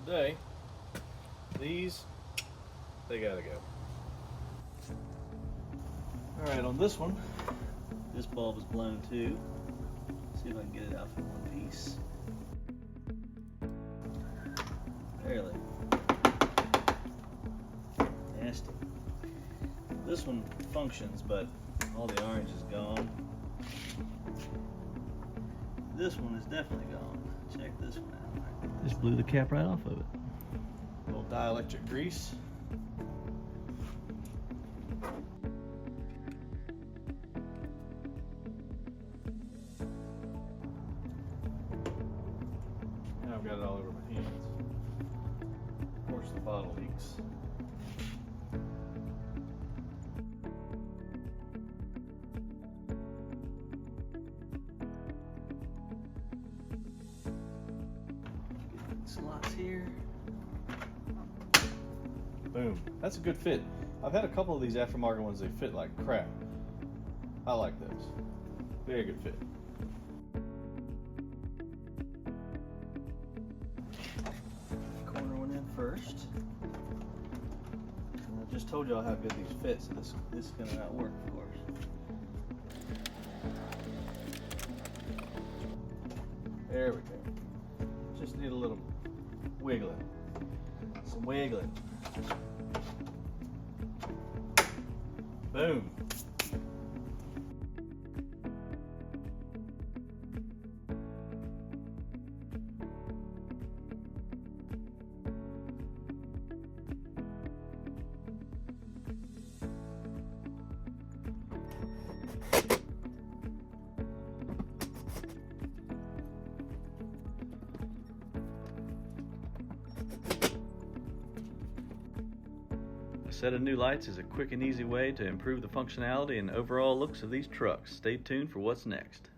today. These, they gotta go. All right, on this one, this bulb is blown too. See if I can get it out in one piece. Barely. Nasty. This one functions, but all the orange is gone. This one is definitely gone. Check this one out. Just blew the cap right off of it. Little dielectric grease. Now I've got it all over my hands. Of course the bottle leaks. Slots here. Boom. That's a good fit. I've had a couple of these aftermarket ones, they fit like crap. I like those. Very good fit. Corner one in first. And I just told y'all how good these fit, so this is going to not work, of course. There we go. Just need a little wiggling. Some wiggling. Boom. A set of new lights is a quick and easy way to improve the functionality and overall looks of these trucks. Stay tuned for what's next.